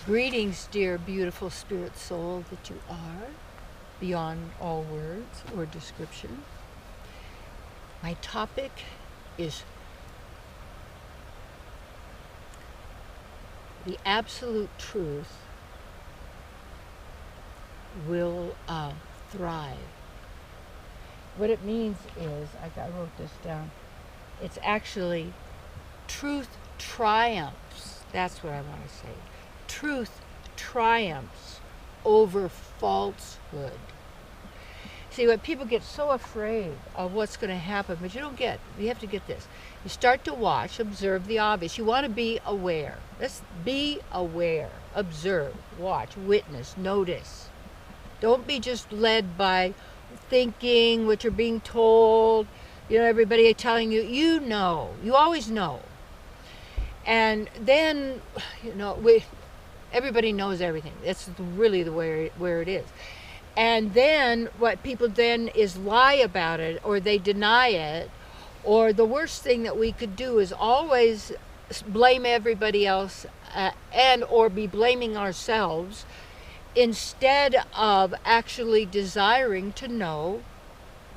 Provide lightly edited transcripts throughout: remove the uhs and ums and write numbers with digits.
Greetings, dear beautiful spirit soul that you are, beyond all words or description. My topic is the absolute truth will thrive. What it means is, I wrote this down, it's actually truth triumphs. That's what I want to say. Truth triumphs over falsehood. See, what people get so afraid of what's going to happen, but you have to get this. You start to watch, observe the obvious. You want to be aware. Let's be aware, observe, watch, witness, notice. Don't be just led by thinking what you're being told. Everybody telling you, you always know. And then, everybody knows everything. That's really the way where it is. And then what people then is lie about it, or they deny it, or the worst thing that we could do is always blame everybody else and or be blaming ourselves instead of actually desiring to know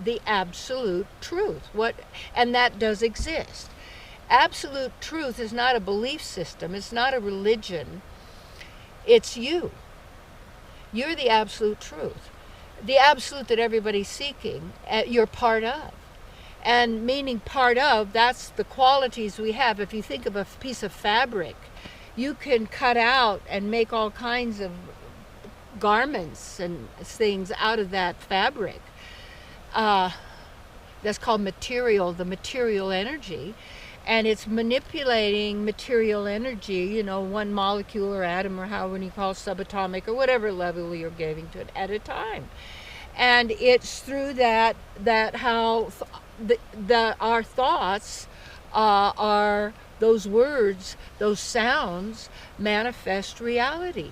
the absolute truth. And that does exist. Absolute truth is not a belief system. It's not a religion. It's you. You're the absolute truth. The absolute that everybody's seeking, you're part of. And meaning part of, that's the qualities we have. If you think of a piece of fabric, you can cut out and make all kinds of garments and things out of that fabric. That's called material, the material energy. And it's manipulating material energy, one molecule or atom or however you call it, subatomic or whatever level you're giving to it at a time. And it's through that how our thoughts are, those words, those sounds manifest reality.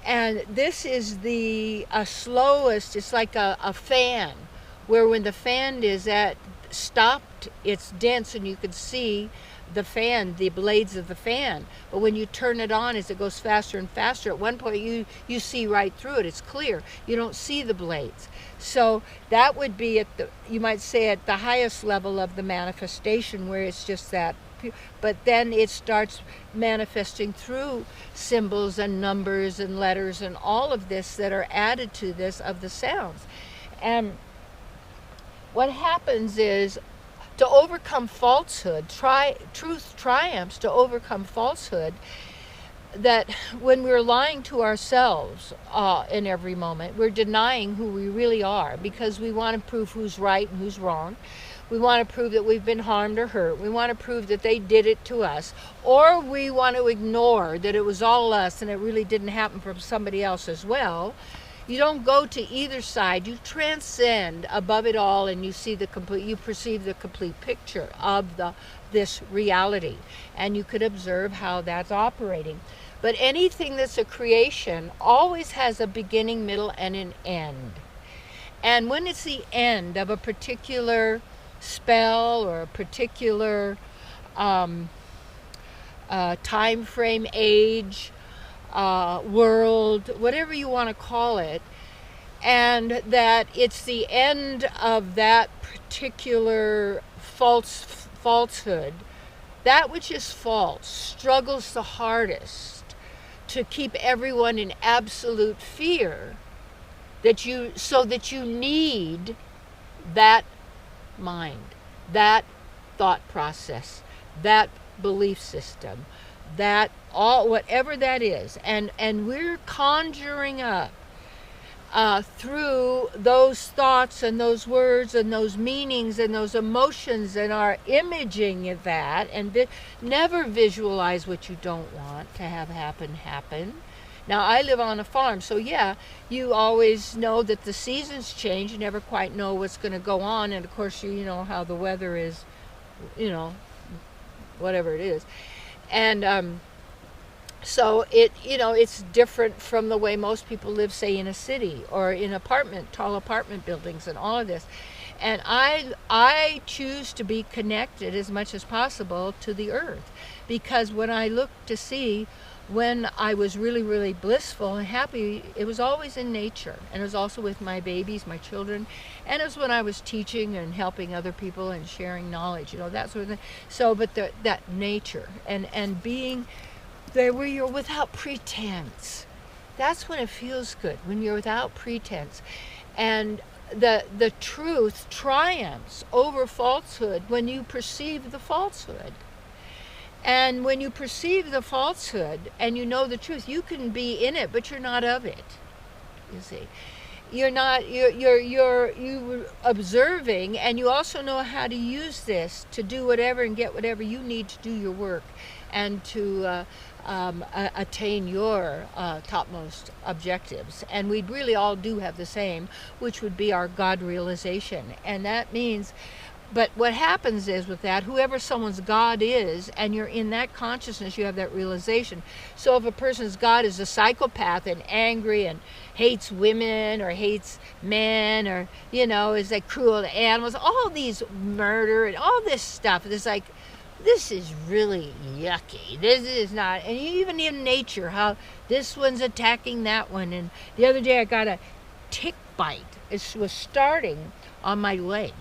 And this is the slowest, it's like a fan, where when the fan is stopped, it's dense and you can see the fan, the blades of the fan. But when you turn it on, as it goes faster and faster, at one point you see right through it. It's clear. You don't see the blades. So that would be you might say at the highest level of the manifestation, where it's just that. But then it starts manifesting through symbols and numbers and letters and all of this that are added to this of the sounds. And what happens is, to overcome falsehood, truth triumphs to overcome falsehood, that when we're lying to ourselves in every moment, we're denying who we really are, because we want to prove who's right and who's wrong. We want to prove that we've been harmed or hurt. We want to prove that they did it to us. Or we want to ignore that it was all us and it really didn't happen from somebody else as well. You don't go to either side. You transcend above it all, and you perceive the complete picture of this reality, and you could observe how that's operating. But anything that's a creation always has a beginning, middle, and an end. And when it's the end of a particular spell or a particular time frame, age, world, whatever you want to call it, and that it's the end of that particular falsehood, that which is false struggles the hardest to keep everyone in absolute fear, so that you need that mind, that thought process, that belief system, that all, whatever that is, and we're conjuring up through those thoughts and those words and those meanings and those emotions, and our imaging of that, and never visualize what you don't want to have happen. Now, I live on a farm, so yeah, you always know that the seasons change. You never quite know what's going to go on, and of course you know how the weather is, whatever it is. And so it's different from the way most people live, say, in a city or in tall apartment buildings and all of this. And I choose to be connected as much as possible to the earth, because when I look to see when I was really, really blissful and happy, it was always in nature. And it was also with my babies, my children. And it was when I was teaching and helping other people and sharing knowledge, that sort of thing. So, but that nature and being there where you're without pretense. That's when it feels good, when you're without pretense. And the truth triumphs over falsehood when you perceive the falsehood. And when you perceive the falsehood and you know the truth, you can be in it, but you're not of it. You see, you're observing, and you also know how to use this to do whatever and get whatever you need to do your work, and to attain your topmost objectives. And we really all do have the same, which would be our God realization. And that means. But what happens is with that, whoever someone's God is, and you're in that consciousness, you have that realization. So if a person's God is a psychopath and angry and hates women or hates men, or, is like cruel to animals, all these murder and all this stuff, it's like, this is really yucky. This is not, and even in nature, how this one's attacking that one. And the other day I got a tick bite. It was starting on my leg.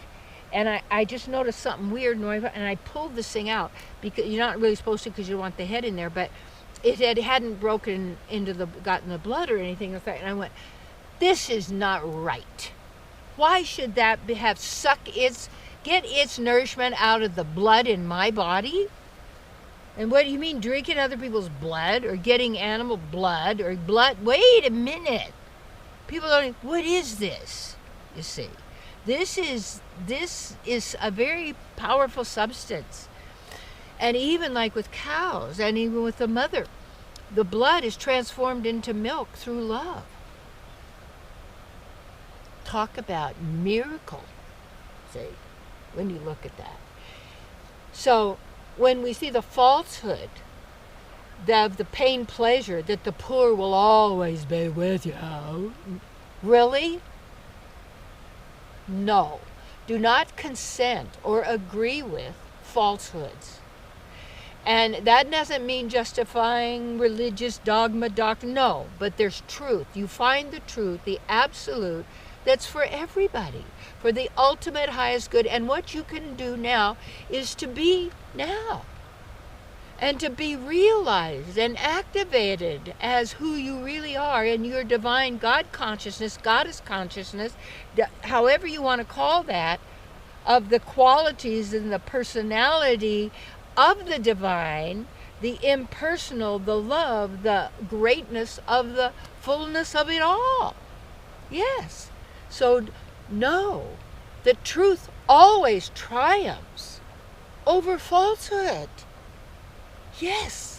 And I just noticed something weird, and I pulled this thing out, because you're not really supposed to, because you don't want the head in there, but it hadn't gotten the blood or anything like that. And I went, this is not right. Why should that get its nourishment out of the blood in my body? And what do you mean, drinking other people's blood, or getting animal blood, or blood? Wait a minute. People don't, what is this? You see. This is a very powerful substance. And even like with cows, and even with the mother, the blood is transformed into milk through love. Talk about miracle, see, when you look at that. So when we see the falsehood, the pain pleasure, that the poor will always be with you, really? No, do not consent or agree with falsehoods. And that doesn't mean justifying religious dogma, doctrine. No, but there's truth. You find the truth, the absolute, that's for everybody, for the ultimate highest good. And what you can do now is to be now, and to be realized and activated as who you really are in your divine God consciousness, goddess consciousness, however you want to call that, of the qualities and the personality of the divine, the impersonal, the love, the greatness of the fullness of it all. Yes. So no, the truth always triumphs over falsehood. Yes.